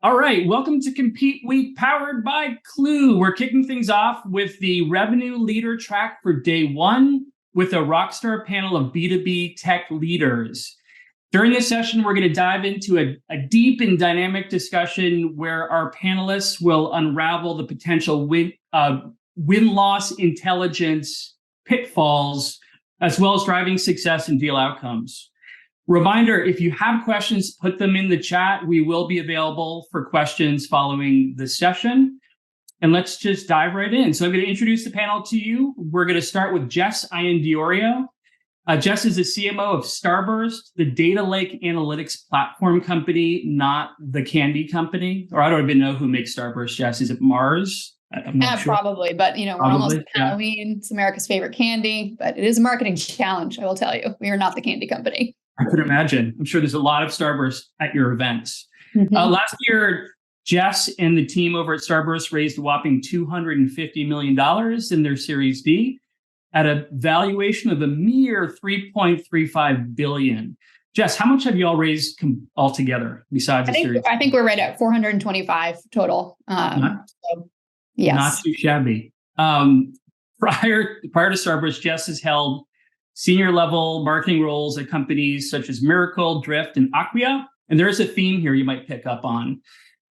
All right, welcome to Compete Week powered by Clue. We're kicking things off with the revenue leader track for day one with a rockstar panel of B2B tech leaders. During this session, we're going to dive into a deep and dynamic discussion where our panelists will unravel the potential win-loss intelligence pitfalls, as well as driving success and deal outcomes. Reminder, if you have questions, put them in the chat. We will be available for questions following the session. And let's just dive right in. So I'm going to introduce the panel to you. We're going to start with Jess Iandiorio. Jess is the CMO of Starburst, the data lake analytics platform company, not the candy company. Or I don't even know who makes Starburst, Jess. Is it Mars? I'm not sure. Probably, but we're almost at Halloween. It's America's favorite candy, but it is a marketing challenge, I will tell you. We are not the candy company. I could imagine. I'm sure there's a lot of Starburst at your events. Last year, Jess and the team over at Starburst raised a whopping $250 million in their Series D at a valuation of a mere $3.35 billion. Jess, how much have you all raised altogether besides the Series D? I think we're right at 425 total. Yes. Not too shabby. Prior to Starburst, Jess has held senior level marketing roles at companies such as Miracle, Drift, and Acquia. And there's a theme here you might pick up on.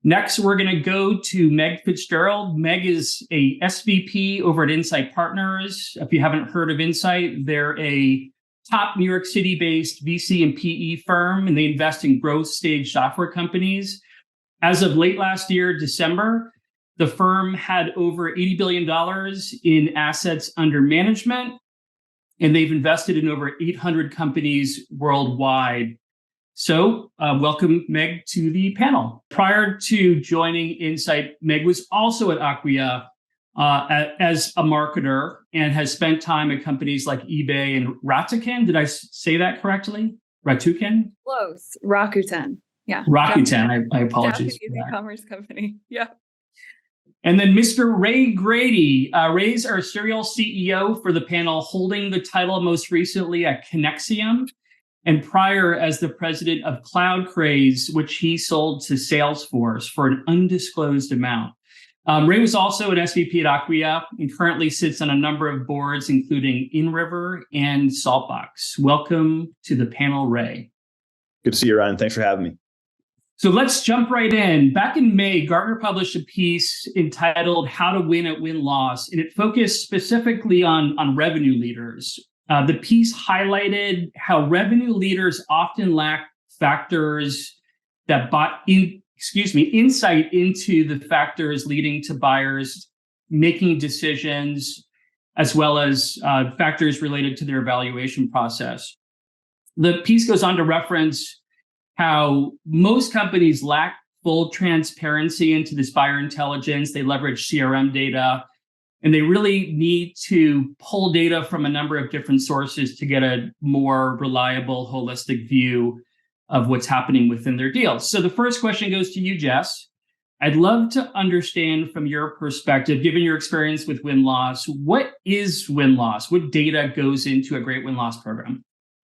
Next, we're going to go to Meg Fitzgerald. Meg is a SVP over at Insight Partners. If you haven't heard of Insight, they're a top New York City-based VC and PE firm, and they invest in growth stage software companies. As of late last year, December, the firm had over $80 billion in assets under management, and they've invested in over 800 companies worldwide. So welcome, Meg, to the panel. Prior to joining Insight, Meg was also at Acquia as a marketer and has spent time at companies like eBay and Rakuten. Did I say that correctly? Rakuten? Close. Rakuten. Yeah. Rakuten. I apologize. Japanese e-commerce company. Yeah. And then Mr. Ray Grady. Ray's our serial CEO for the panel, holding the title most recently at Connexium, and prior as the president of Cloud Craze, which he sold to Salesforce for an undisclosed amount. Ray was also an SVP at Acquia and currently sits on a number of boards, including InRiver and Saltbox. Welcome to the panel, Ray. Good to see you, Ryan. Thanks for having me. So let's jump right in. Back in May, Gartner published a piece entitled How to Win at Win-Loss, and it focused specifically on revenue leaders. The piece highlighted how revenue leaders often lack factors that insight into the factors leading to buyers making decisions, as well as factors related to their evaluation process. The piece goes on to reference how most companies lack full transparency into this buyer intelligence. They leverage CRM data, and they really need to pull data from a number of different sources to get a more reliable, holistic view of what's happening within their deals. So the first question goes to you, Jess. I'd love to understand from your perspective, given your experience with win-loss, what is win-loss? What data goes into a great win-loss program?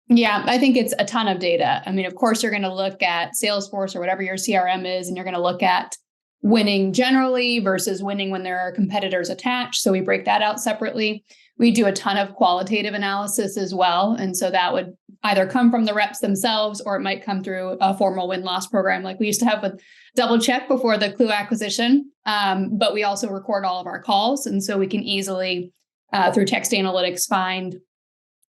Yeah, I think it's a ton of data. I mean, of course, you're going to look at Salesforce or whatever your CRM is, and you're going to look at winning generally versus winning when there are competitors attached. So we break that out separately. We do a ton of qualitative analysis as well. And so that would either come from the reps themselves, or it might come through a formal win-loss program like we used to have with Double Check before the Clue acquisition. But we also record all of our calls. And so we can easily, through text analytics, find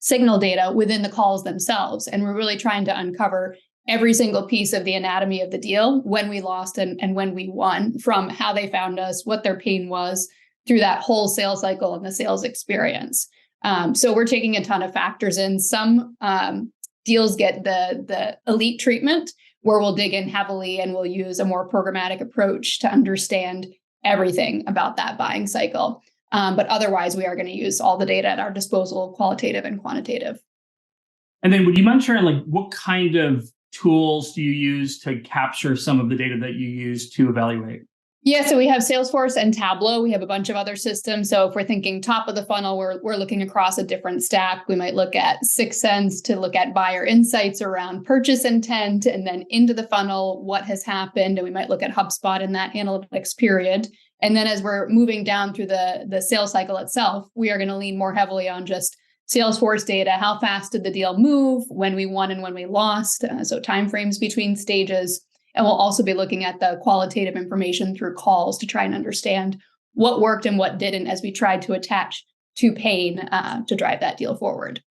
signal data within the calls themselves. And we're really trying to uncover every single piece of the anatomy of the deal, when we lost and when we won, from how they found us, what their pain was through that whole sales cycle and the sales experience. So we're taking a ton of factors in. Some deals get the elite treatment, where we'll dig in heavily and we'll use a more programmatic approach to understand everything about that buying cycle. But otherwise, we are going to use all the data at our disposal, qualitative and quantitative. And then would you mind sharing, what kind of tools do you use to capture some of the data that you use to evaluate? Yeah, so we have Salesforce and Tableau. We have a bunch of other systems. So if we're thinking top of the funnel, we're looking across a different stack. We might look at 6sense to look at buyer insights around purchase intent, and then into the funnel, what has happened. And we might look at HubSpot in that analytics period. And then as we're moving down through the sales cycle itself, we are going to lean more heavily on just Salesforce data. How fast did the deal move, when we won and when we lost? So timeframes between stages. And we'll also be looking at the qualitative information through calls to try and understand what worked and what didn't as we tried to attach to pain to drive that deal forward.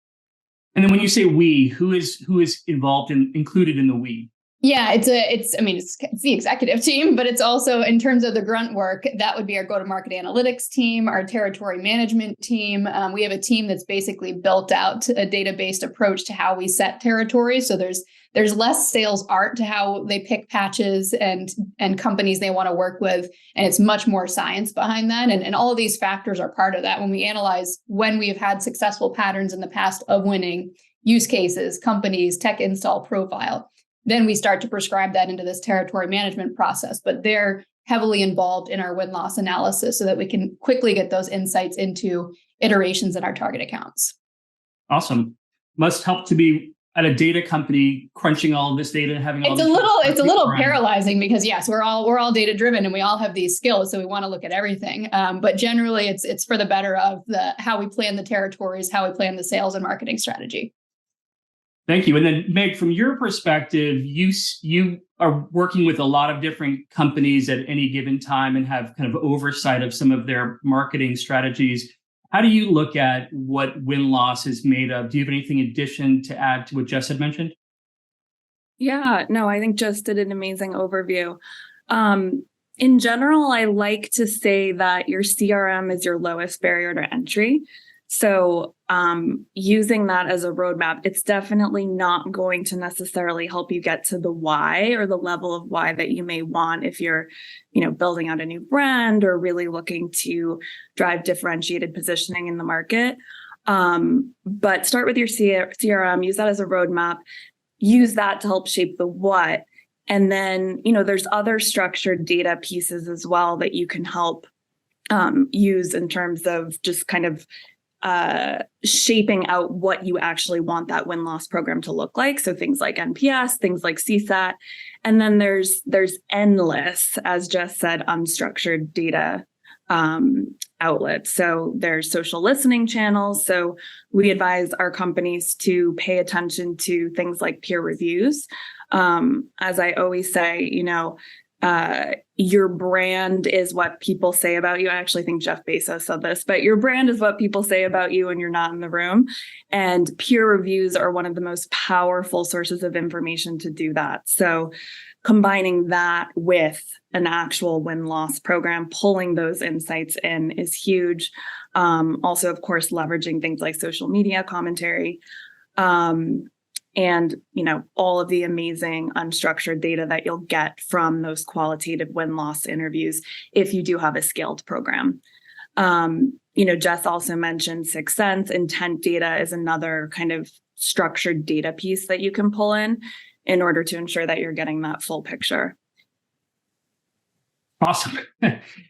And then when you say we, who is involved and included in the we? Yeah, it's the executive team, but it's also in terms of the grunt work, that would be our go-to-market analytics team, our territory management team. We have a team that's basically built out a data-based approach to how we set territories. So there's less sales art to how they pick patches and companies they want to work with. And it's much more science behind that. And all of these factors are part of that. When we analyze when we've had successful patterns in the past of winning, use cases, companies, tech install profile, then we start to prescribe that into this territory management process. But they're heavily involved in our win-loss analysis so that we can quickly get those insights into iterations in our target accounts. Awesome. Must help to be at a data company crunching all of this data and having it's a little paralyzing because yes, we're all data driven and we all have these skills, so we want to look at everything. But generally, it's for the better of how we plan the territories, how we plan the sales and marketing strategy. Thank you. And then Meg, from your perspective, you are working with a lot of different companies at any given time and have kind of oversight of some of their marketing strategies. How do you look at what win-loss is made of? Do you have anything in addition to add to what Jess had mentioned? Yeah, no, I think Jess did an amazing overview. In general, I like to say that your CRM is your lowest barrier to entry. So using that as a roadmap, it's definitely not going to necessarily help you get to the why or the level of why that you may want if you're, building out a new brand or really looking to drive differentiated positioning in the market. But start with your CRM, use that as a roadmap, use that to help shape the what. And then, there's other structured data pieces as well that you can help use in terms of just kind of shaping out what you actually want that win-loss program to look like. So things like NPS, things like CSAT. And then there's endless, as Jess said, unstructured data outlets. So there's social listening channels. So we advise our companies to pay attention to things like peer reviews. As I always say, your brand is what people say about you. I actually think Jeff Bezos said this, but your brand is what people say about you when you're not in the room. And peer reviews are one of the most powerful sources of information to do that. So combining that with an actual win-loss program, pulling those insights in is huge. Also, of course, leveraging things like social media commentary. And, all of the amazing unstructured data that you'll get from those qualitative win-loss interviews if you do have a scaled program. Jess also mentioned 6sense. Intent data is another kind of structured data piece that you can pull in order to ensure that you're getting that full picture. Awesome.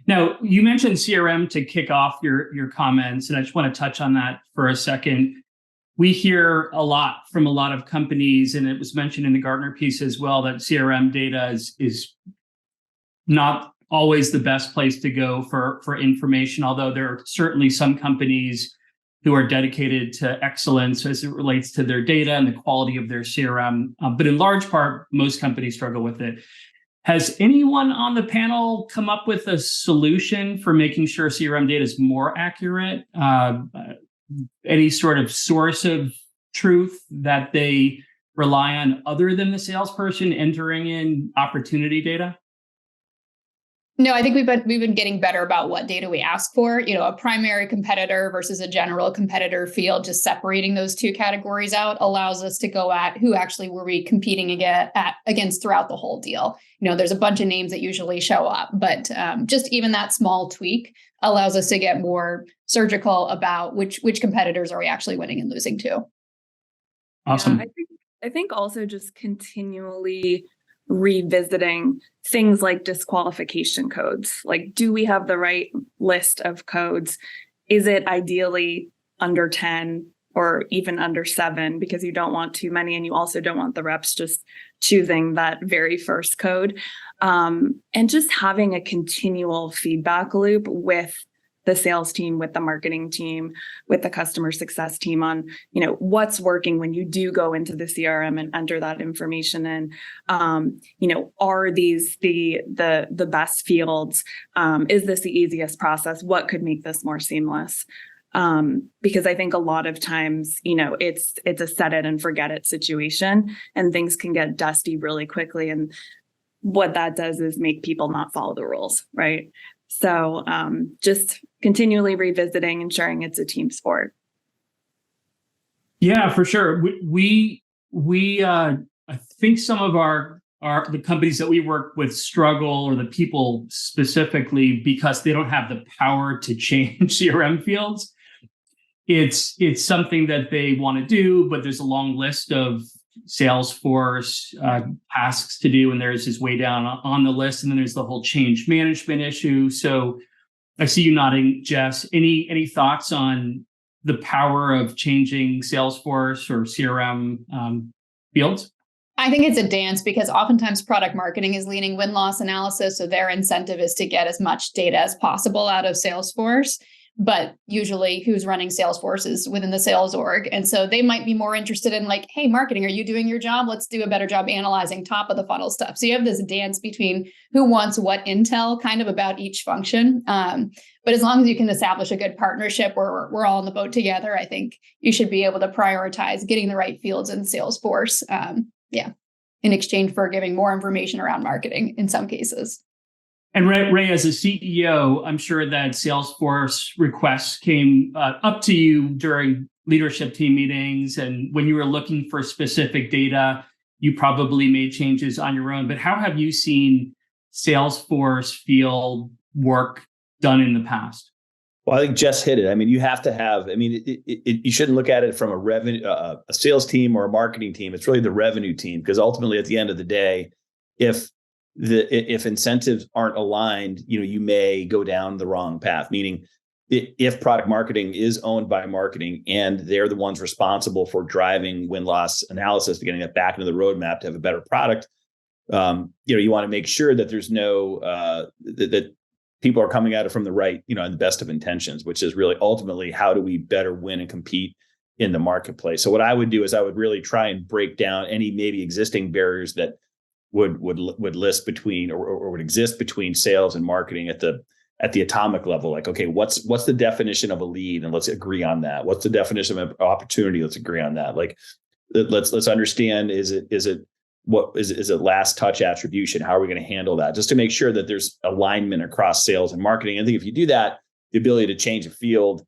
Now, you mentioned CRM to kick off your comments, and I just want to touch on that for a second. We hear a lot from a lot of companies, and it was mentioned in the Gartner piece as well, that CRM data is not always the best place to go for information, although there are certainly some companies who are dedicated to excellence as it relates to their data and the quality of their CRM. But in large part, most companies struggle with it. Has anyone on the panel come up with a solution for making sure CRM data is more accurate? Any sort of source of truth that they rely on other than the salesperson entering in opportunity data? No, I think we've been getting better about what data we ask for. A primary competitor versus a general competitor field, just separating those two categories out allows us to go at who actually were we competing against throughout the whole deal. There's a bunch of names that usually show up, but just even that small tweak allows us to get more surgical about which competitors are we actually winning and losing to. Awesome. Yeah, I think also just continually revisiting things like disqualification codes. Like, do we have the right list of codes? Is it ideally under 10 or even under 7, because you don't want too many and you also don't want the reps just choosing that very first code. And just having a continual feedback loop with the sales team, with the marketing team, with the customer success team on, what's working when you do go into the CRM and enter that information in. Are these the best fields? Is this the easiest process? What could make this more seamless? Because I think a lot of times, it's a set it and forget it situation, and things can get dusty really quickly. And what that does is make people not follow the rules, right? So just continually revisiting, ensuring it's a team sport. Yeah, for sure. We I think some of the companies that we work with struggle, or the people specifically, because they don't have the power to change CRM fields. It's something that they want to do, but there's a long list of Salesforce tasks to do, and there's this way down on the list, and then there's the whole change management issue. So I see you nodding, Jess. Any thoughts on the power of changing Salesforce or CRM fields? I think it's a dance, because oftentimes product marketing is leaning win-loss analysis. So their incentive is to get as much data as possible out of Salesforce. But usually who's running Salesforce is within the sales org. And so they might be more interested in like, hey, marketing, are you doing your job? Let's do a better job analyzing top of the funnel stuff. So you have this dance between who wants what intel kind of about each function. But as long as you can establish a good partnership where we're all in the boat together, I think you should be able to prioritize getting the right fields in Salesforce. In exchange for giving more information around marketing in some cases. And Ray, as a CEO, I'm sure that Salesforce requests came up to you during leadership team meetings. And when you were looking for specific data, you probably made changes on your own. But how have you seen Salesforce field work done in the past? Well, I think Jess hit it. I mean, you have to have, you shouldn't look at it from a sales team or a marketing team. It's really the revenue team, because ultimately at the end of the day, if incentives aren't aligned, you may go down the wrong path. Meaning, if product marketing is owned by marketing and they're the ones responsible for driving win-loss analysis, to getting that back into the roadmap to have a better product, you want to make sure that there's no that people are coming at it from the right, in the best of intentions, which is really ultimately how do we better win and compete in the marketplace. So what I would do is I would really try and break down any maybe existing barriers that would list between or would exist between sales and marketing at the atomic level. Like, okay, what's the definition of a lead, and let's agree on that. What's the definition of opportunity? Let's agree on that. Like, let's understand, is it last touch attribution? How are we going to handle that? Just to make sure that there's alignment across sales and marketing. I think if you do that, the ability to change a field,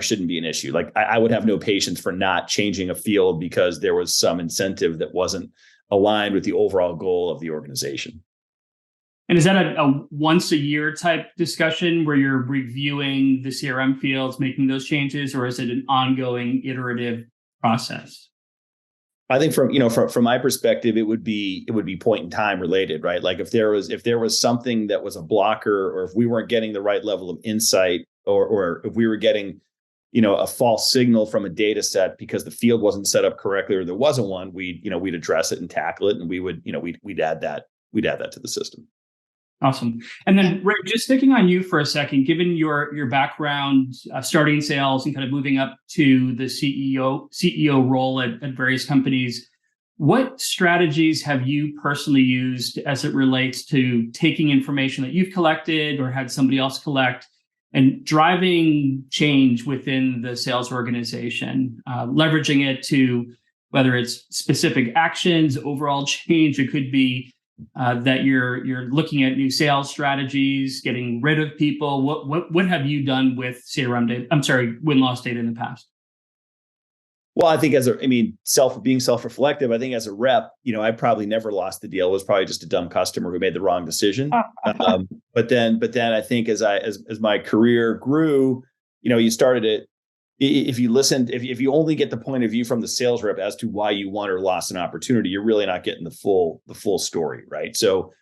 shouldn't be an issue. Like, I would have no patience for not changing a field because there was some incentive that wasn't aligned with the overall goal of the organization. And is that a once a year type discussion where you're reviewing the CRM fields, making those changes, or is it an ongoing iterative process? I think from my perspective, it would be point in time related, right? Like if there was something that was a blocker, or if we weren't getting the right level of insight, or if we were getting a false signal from a data set because the field wasn't set up correctly, or there wasn't one, we'd address it and tackle it, and we'd add that to the system. Awesome. And then Ray, just sticking on you for a second, given your background, starting sales and kind of moving up to the CEO role at various companies, what strategies have you personally used as it relates to taking information that you've collected or had somebody else collect and driving change within the sales organization, leveraging it to whether it's specific actions, overall change? It could be that you're looking at new sales strategies, getting rid of people. What have you done with CRM data? Win-loss data in the past? Well, I think being self-reflective, I think as a rep, I probably never lost the deal. It was probably just a dumb customer who made the wrong decision. But then I think as my career grew, you started if you only get the point of view from the sales rep as to why you won or lost an opportunity, you're really not getting the full story, right? So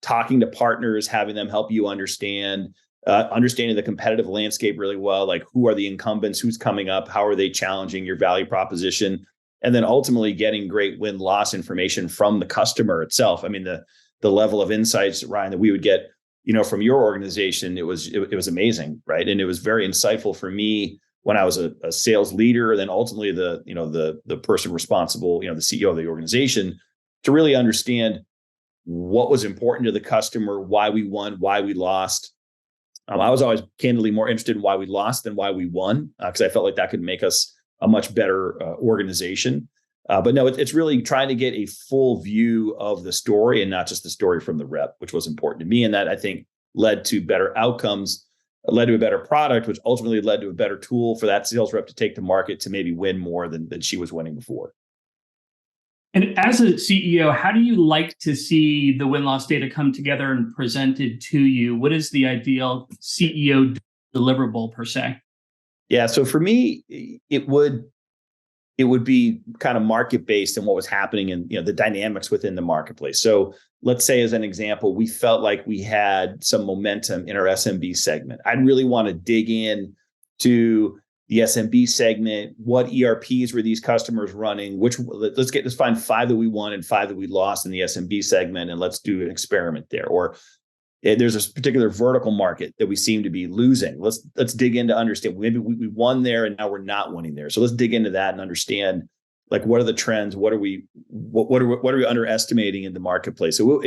talking to partners, having them help you understanding the competitive landscape really well, like who are the incumbents, who's coming up, how are they challenging your value proposition, and then ultimately getting great win-loss information from the customer itself. I mean, the level of insights, Ryan, that we would get, from your organization, it was amazing, right? And it was very insightful for me when I was a sales leader, and then ultimately the person responsible, the CEO of the organization, to really understand what was important to the customer, why we won, why we lost. I was always candidly more interested in why we lost than why we won, because I felt like that could make us a much better organization. But no, it's really trying to get a full view of the story and not just the story from the rep, which was important to me. And that, I think, led to better outcomes, led to a better product, which ultimately led to a better tool for that sales rep to take to market to maybe win more than she was winning before. And as a CEO, how do you like to see the win-loss data come together and presented to you? What is the ideal CEO deliverable per se? Yeah, so for me, it would be kind of market-based in what was happening in the dynamics within the marketplace. So let's say, as an example, we felt like we had some momentum in our SMB segment. I'd really want to dig in to the SMB segment. What ERPs were these customers running? Let's find 5 that we won and 5 that we lost in the SMB segment, and let's do an experiment there. Or there's a particular vertical market that we seem to be losing. Let's dig in to understand. Maybe we won there and now we're not winning there. So let's dig into that and understand, like, what are the trends? What are we underestimating in the marketplace? So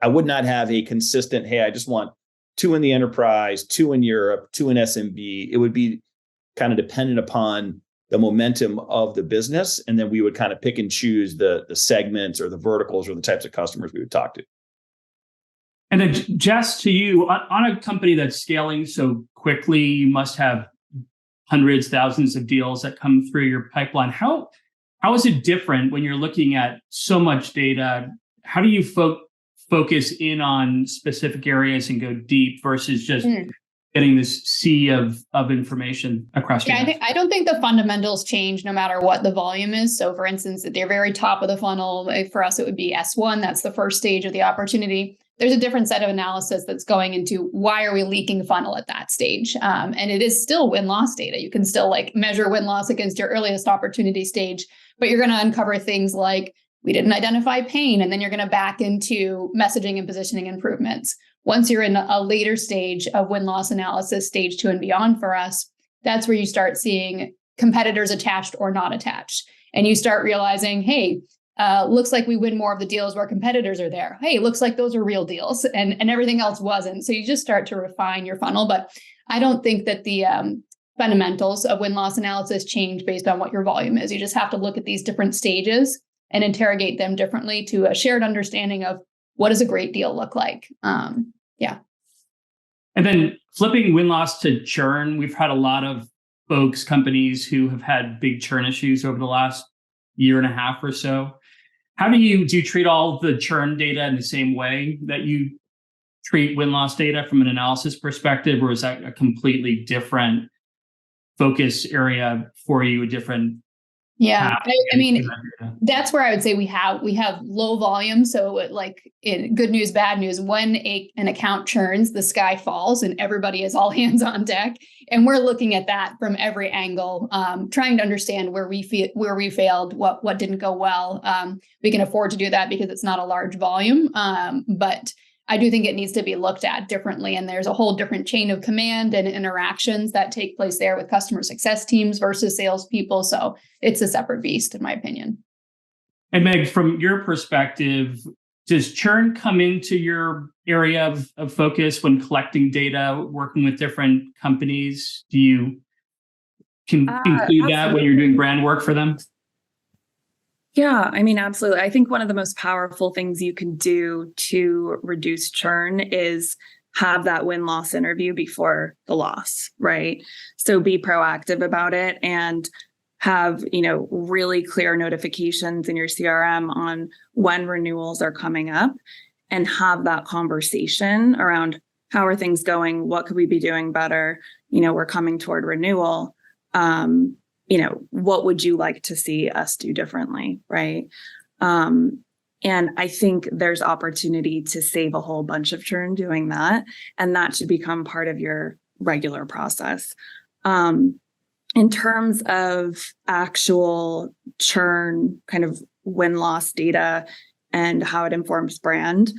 I would not have a consistent, hey, I just want 2 in the enterprise, 2 in Europe, 2 in SMB. It would be kind of dependent upon the momentum of the business. And then we would kind of pick and choose the segments or the verticals or the types of customers we would talk to. And then, Jess, to you, on a company that's scaling so quickly, you must have hundreds, thousands of deals that come through your pipeline. How is it different when you're looking at so much data? How do you focus in on specific areas and go deep versus just getting this sea of information across your desk? I don't think the fundamentals change no matter what the volume is. So for instance, at the very top of the funnel, for us, it would be S1. That's the first stage of the opportunity. There's a different set of analysis that's going into why are we leaking funnel at that stage? And it is still win-loss data. You can still measure win-loss against your earliest opportunity stage, but you're going to uncover things like we didn't identify pain, and then you're going to back into messaging and positioning improvements. Once you're in a later stage of win-loss analysis, stage 2 and beyond for us, that's where you start seeing competitors attached or not attached. And you start realizing, hey, looks like we win more of the deals where competitors are there. Hey, looks like those are real deals, and everything else wasn't. So you just start to refine your funnel. But I don't think that the fundamentals of win-loss analysis change based on what your volume is. You just have to look at these different stages and interrogate them differently to a shared understanding of what does a great deal look like. And then flipping win-loss to churn, we've had a lot of companies who have had big churn issues over the last year and a half or so. How do you treat all the churn data in the same way that you treat win-loss data from an analysis perspective, or is that a completely different focus area for you, a different? Yeah, I mean, that's where I would say we have low volume. So in good news, bad news, when an account churns, the sky falls and everybody is all hands on deck. And we're looking at that from every angle, trying to understand where we failed, what didn't go well. We can afford to do that because it's not a large volume, but I do think it needs to be looked at differently. And there's a whole different chain of command and interactions that take place there with customer success teams versus salespeople. So it's a separate beast, in my opinion. And Meg, from your perspective, does churn come into your area of focus when collecting data, working with different companies? Do you include that when you're doing brand work for them? Yeah, I mean, absolutely. I think one of the most powerful things you can do to reduce churn is have that win-loss interview before the loss, right? So be proactive about it and have, really clear notifications in your CRM on when renewals are coming up, and have that conversation around how are things going? What could we be doing better? We're coming toward renewal. what would you like to see us do differently, right? And I think there's opportunity to save a whole bunch of churn doing that, and that should become part of your regular process. In terms of actual churn, kind of win-loss data and how it informs brand,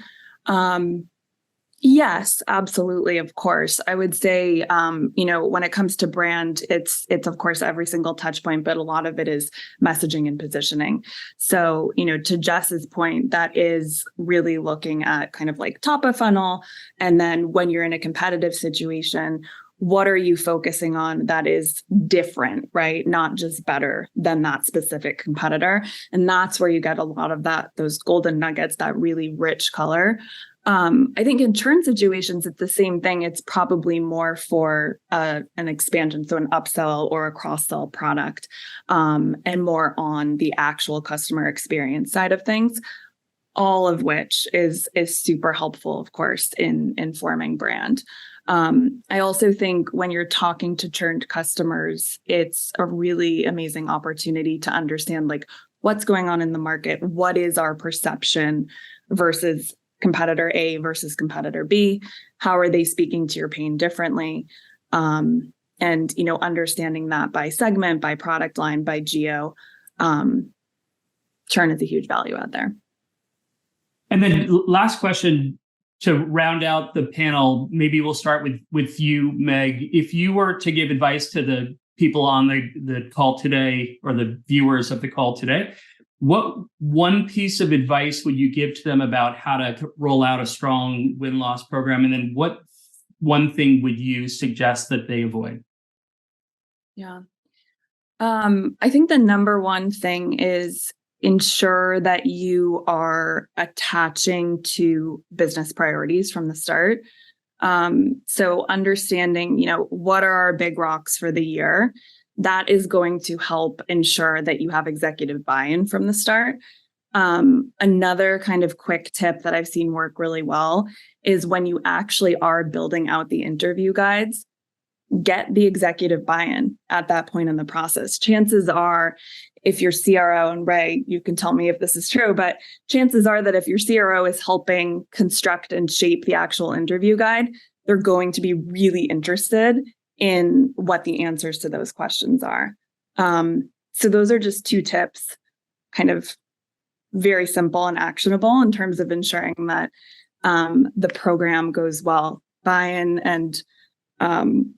yes, absolutely. Of course. I would say, when it comes to brand, it's of course every single touch point, but a lot of it is messaging and positioning. So, to Jess's point, that is really looking at kind of like top of funnel. And then when you're in a competitive situation, what are you focusing on that is different, right? Not just better than that specific competitor. And that's where you get a lot of those golden nuggets, that really rich color. I think in churn situations, it's the same thing. It's probably more for an expansion, so an upsell or a cross-sell product, and more on the actual customer experience side of things, all of which is super helpful, of course, in informing brand. I also think when you're talking to churned customers, it's a really amazing opportunity to understand like what's going on in the market, what is our perception versus competitor A versus competitor B, how are they speaking to your pain differently? And, understanding that by segment, by product line, by geo, churn is a huge value out there. And then last question to round out the panel, maybe we'll start with you, Meg. If you were to give advice to the people on the call today, or the viewers of the call today, what one piece of advice would you give to them about how to roll out a strong win-loss program? And then what one thing would you suggest that they avoid? Yeah. I think the number one thing is ensure that you are attaching to business priorities from the start. So understanding, what are our big rocks for the year? That is going to help ensure that you have executive buy-in from the start. Another kind of quick tip that I've seen work really well is when you actually are building out the interview guides, get the executive buy-in at that point in the process. Chances are, if your CRO, and Ray, you can tell me if this is true, but chances are that if your CRO is helping construct and shape the actual interview guide, they're going to be really interested in what the answers to those questions are. So those are just two tips, kind of very simple and actionable in terms of ensuring that the program goes well, buy-in and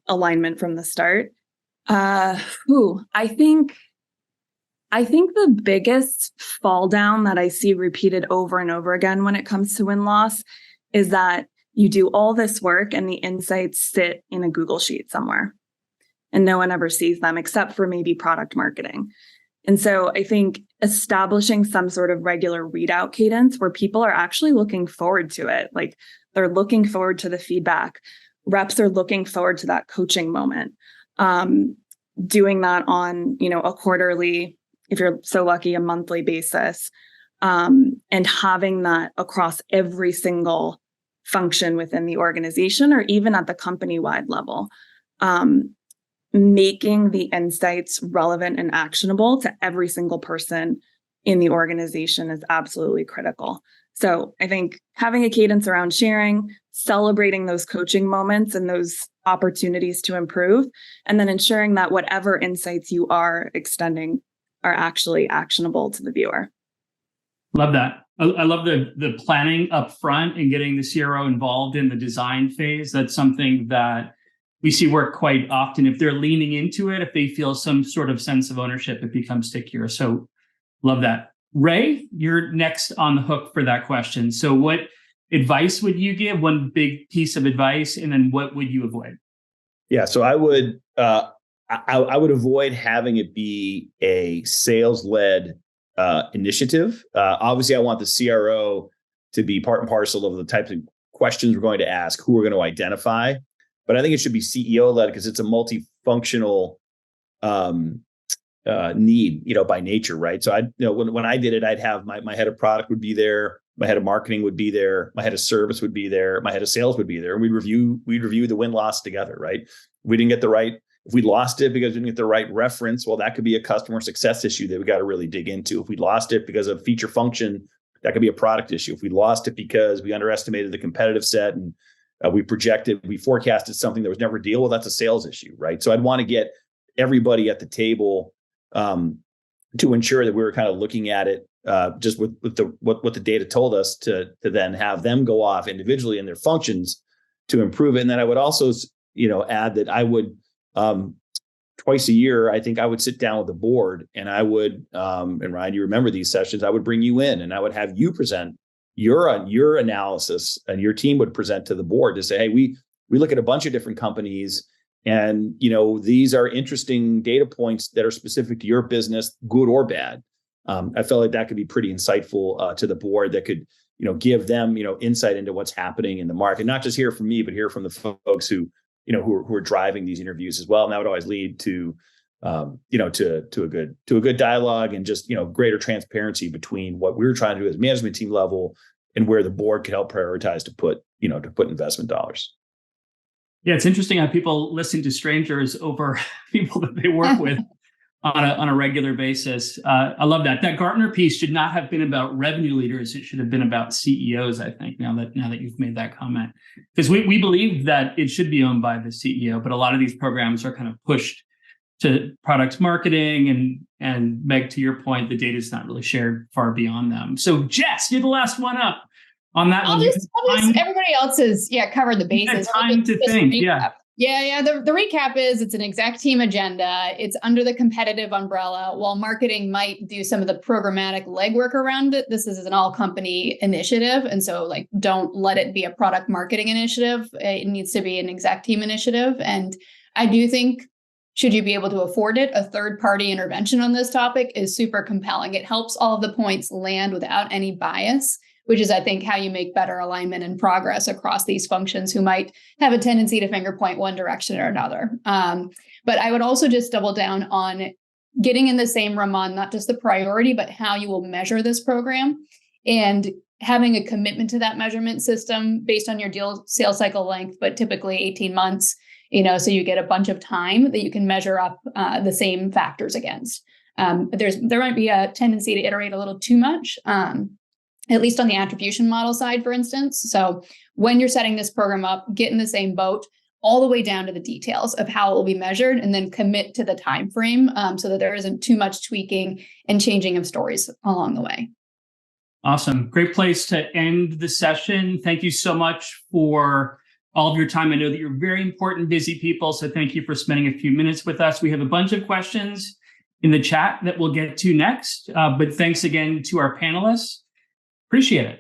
alignment from the start. I think the biggest fall down that I see repeated over and over again when it comes to win-loss is that you do all this work and the insights sit in a Google sheet somewhere and no one ever sees them except for maybe product marketing. And so I think establishing some sort of regular readout cadence where people are actually looking forward to it, like they're looking forward to the feedback. Reps are looking forward to that coaching moment. Doing that on, a quarterly, if you're so lucky, a monthly basis, and having that across every single function within the organization or even at the company-wide level. Making the insights relevant and actionable to every single person in the organization is absolutely critical. So I think having a cadence around sharing, celebrating those coaching moments and those opportunities to improve, and then ensuring that whatever insights you are extending are actually actionable to the viewer. Love that. I love the planning up front and getting the CRO involved in the design phase. That's something that we see work quite often. If they're leaning into it, if they feel some sort of sense of ownership, it becomes stickier. So love that. Ray, you're next on the hook for that question. So what advice would you give? One big piece of advice, and then what would you avoid? Yeah, so I would avoid having it be a sales-led initiative. Obviously, I want the CRO to be part and parcel of the types of questions we're going to ask, who we're going to identify. But I think it should be CEO-led because it's a multifunctional need, by nature, right? So when I did it, I'd have my head of product would be there, my head of marketing would be there, my head of service would be there, my head of sales would be there, and we'd review the win-loss together, right? We didn't get the right If we lost it because we didn't get the right reference, well, that could be a customer success issue that we got to really dig into. If we lost it because of feature function, that could be a product issue. If we lost it because we underestimated the competitive set and we forecasted something that was never a deal, well, that's a sales issue, right? So I'd want to get everybody at the table to ensure that we were kind of looking at it just with what the data told us to then have them go off individually in their functions to improve it. And then I would also, add that I would twice a year, I think I would sit down with the board and I would, and Ryan, you remember these sessions, I would bring you in and I would have you present your analysis, and your team would present to the board to say, hey, we look at a bunch of different companies, and these are interesting data points that are specific to your business, good or bad. I felt like that could be pretty insightful to the board, that could give them insight into what's happening in the market, not just hear from me, but hear from the folks who are driving these interviews as well. And that would always lead to to a good dialogue and just greater transparency between what we're trying to do as management team level and where the board could help prioritize to put investment dollars. Yeah, it's interesting how people listen to strangers over people that they work with on a regular basis. I love that. That Gartner piece should not have been about revenue leaders. It should have been about CEOs, I think, now that you've made that comment. Because we believe that it should be owned by the CEO, but a lot of these programs are kind of pushed to product marketing, and Meg, to your point, the data is not really shared far beyond them. So Jess, you're the last one up on that one. Everybody else has covered the bases. Time to think. Recap. Yeah. The recap is it's an exec team agenda. It's under the competitive umbrella. While marketing might do some of the programmatic legwork around it, this is an all company initiative. And so don't let it be a product marketing initiative. It needs to be an exec team initiative. And I do think, should you be able to afford it, a third-party intervention on this topic is super compelling. It helps all of the points land without any bias, which is, I think, how you make better alignment and progress across these functions who might have a tendency to finger point one direction or another. But I would also just double down on getting in the same room on not just the priority, but how you will measure this program, and having a commitment to that measurement system based on your deal sales cycle length, but typically 18 months. So you get a bunch of time that you can measure up the same factors against. There might be a tendency to iterate a little too much, at least on the attribution model side, for instance. So when you're setting this program up, get in the same boat all the way down to the details of how it will be measured, and then commit to the time frame so that there isn't too much tweaking and changing of stories along the way. Awesome. Great place to end the session. Thank you so much for all of your time. I know that you're very important, busy people, so thank you for spending a few minutes with us. We have a bunch of questions in the chat that we'll get to next, but thanks again to our panelists. Appreciate it.